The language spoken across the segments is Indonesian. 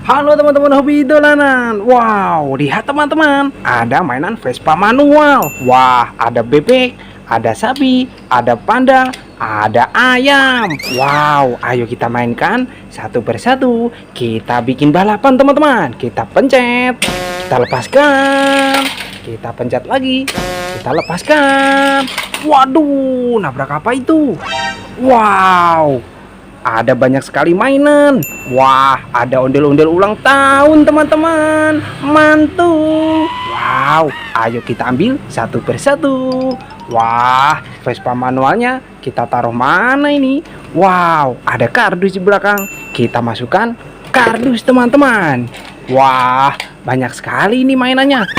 Halo teman-teman hobi dolanan. Wow, lihat teman-teman, ada mainan Vespa manual. Wah, ada bebek, ada sapi, ada panda, ada ayam. Wow, ayo kita mainkan satu persatu. Kita bikin balapan teman-teman. Kita pencet, kita lepaskan, kita pencet lagi, kita lepaskan. Waduh, nabrak apa itu? Wow, ada banyak sekali mainan. Wah, ada ondel-ondel ulang tahun teman-teman. Mantul. Wow, ayo kita ambil satu persatu. Wah, Vespa manualnya kita taruh mana ini? Wow, ada kardus di belakang. Kita masukkan kardus teman-teman. Wah, banyak sekali ini mainannya.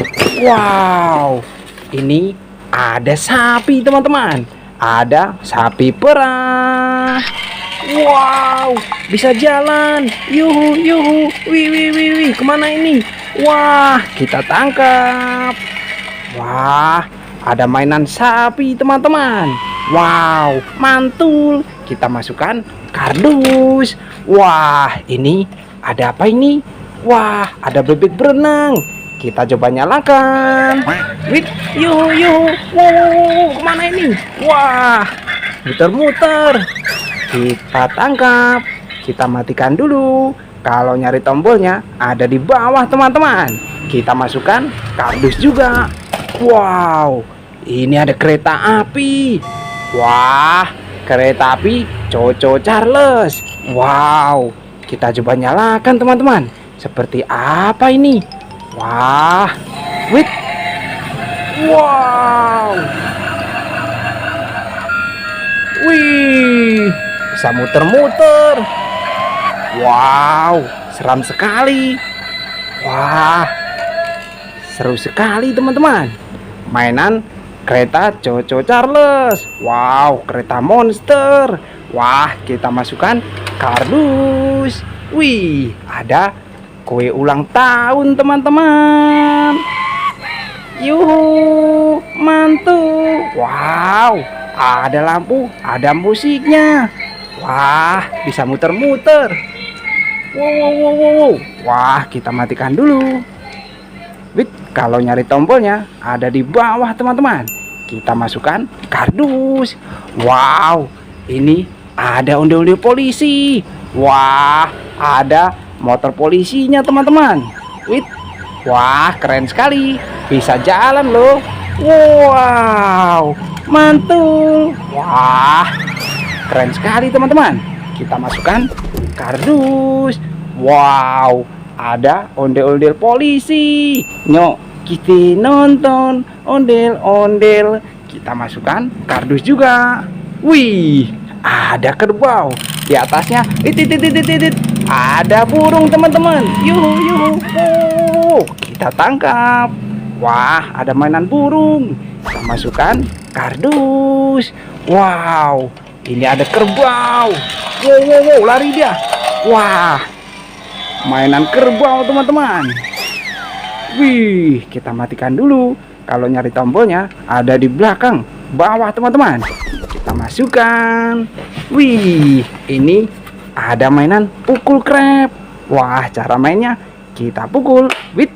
Wow, ini ada sapi teman-teman. Ada sapi perah. Wow, bisa jalan. Yuhu, yuhu. Wih, wih, wih, wih. Kemana ini? Wah, kita tangkap. Wah, ada mainan sapi teman-teman. Wow, mantul. Kita masukkan kardus. Wah, ini ada apa ini? Wah, ada bebek berenang. Kita coba nyalakan. Wih, yuhu, yuhu. Wow, kemana ini? Wah, muter-muter. Kita tangkap, kita matikan dulu. Kalau nyari tombolnya ada di bawah teman-teman. Kita masukkan kardus juga. Wow, ini ada kereta api. Wah, kereta api Coco Charles. Wow, kita coba nyalakan teman-teman. Seperti apa ini? Wah, wait. Wow, wih, bisa muter-muter. Wow, seram sekali. Wah, seru sekali teman-teman. Mainan kereta Coco Charles. Wow, kereta monster. Wah, kita masukkan kardus. Wih, ada kue ulang tahun teman-teman. Yuhu, mantul. Wow, ada lampu, ada musiknya. Wah, bisa muter-muter. Wow, wow, wow, wow. Wah, kita matikan dulu. Wait, kalau nyari tombolnya ada di bawah teman-teman. Kita masukkan kardus. Wow, ini ada ondel-ondel polisi. Wah, ada motor polisinya teman-teman. Wait, wah, keren sekali. Bisa jalan loh. Wow, mantul. Wah, keren sekali teman-teman. Kita masukkan kardus. Wow, ada ondel-ondel polisi. Nyok, kita nonton ondel-ondel. Kita masukkan kardus juga. Wih, ada kerbau. Di atasnya ada burung teman-teman. Yuhu, yuhu. Oh, kita tangkap. Wah, ada mainan burung. Kita masukkan kardus. Wow, ini ada kerbau. Wow, wow, wow, lari dia. Wah, mainan kerbau teman-teman. Wih, kita matikan dulu. Kalau nyari tombolnya ada di belakang bawah teman-teman. Kita masukkan. Wih, ini ada mainan pukul krep. Wah, cara mainnya kita pukul. Wit,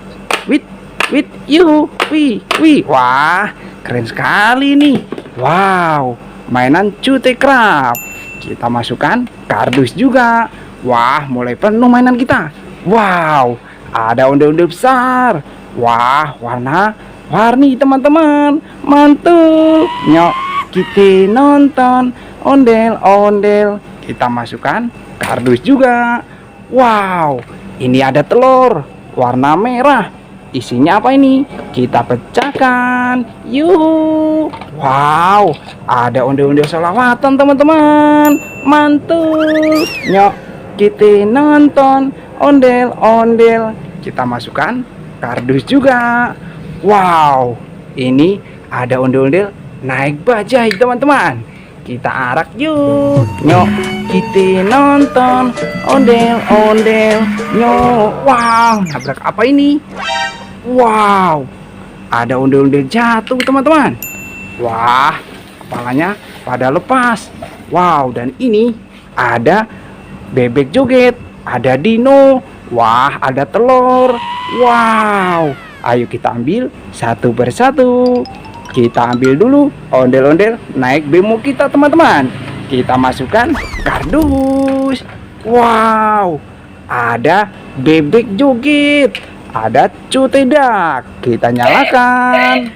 wit, wit, yuhu, wih, wih. Wah, keren sekali nih. Wow, mainan cute krab. Kita masukkan kardus juga. Wah, mulai penuh mainan kita. Wow, ada ondel-ondel besar. Wah, warna-warni teman-teman. Mantul. Nyok, kita nonton ondel-ondel. Kita masukkan kardus juga. Wow, ini ada telur warna merah. Isinya apa ini? Kita pecahkan. Yuhu. Wow, ada ondel-ondel selawatan teman-teman. Mantul. Nyok, kita nonton ondel-ondel. Kita masukkan kardus juga. Wow, ini ada ondel-ondel naik bajai teman-teman. Kita arak yuk. Nyok, kita nonton ondel-ondel. Nyok, wow, nabrak apa ini? Wow, ada ondel-ondel jatuh teman-teman. Wah, kepalanya pada lepas. Wow, dan ini ada bebek joget, ada dino. Wah, ada telur. Wow, ayo kita ambil satu persatu. Kita ambil dulu ondel-ondel naik bemo kita, teman-teman. Kita masukkan kardus. Wow, ada bebek joget. Ada cutedak. Kita nyalakan.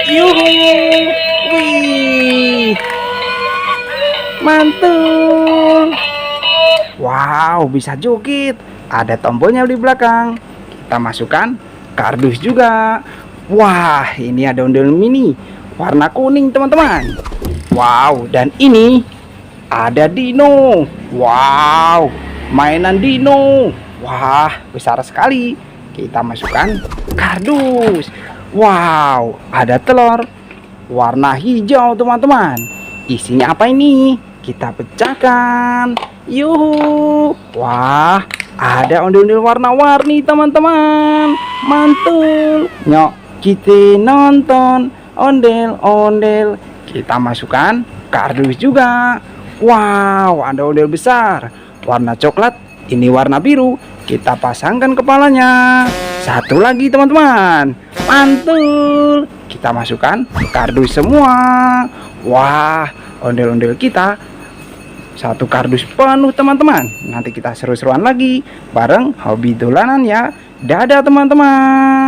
Yuhu. Wih. Mantul. Wow, bisa joget. Ada tombolnya di belakang. Kita masukkan kardus juga. Wah, ini ada ondel mini warna kuning, teman-teman. Wow, dan ini ada dino. Wow, mainan dino. Wah, besar sekali. Kita masukkan kardus. Wow, ada telur warna hijau, teman-teman. Isinya apa ini? Kita pecahkan. Yuhu. Wah, ada ondel-ondel warna-warni, teman-teman. Mantul. Nyok, kita nonton ondel-ondel. Kita masukkan kardus juga. Wow, ada ondel besar warna coklat, ini warna biru. Kita pasangkan kepalanya. Satu lagi, teman-teman. Mantul. Kita masukkan kardus semua. Wah, ondel-ondel kita satu kardus penuh, teman-teman. Nanti kita seru-seruan lagi bareng hobi dolanan ya. Dadah, teman-teman.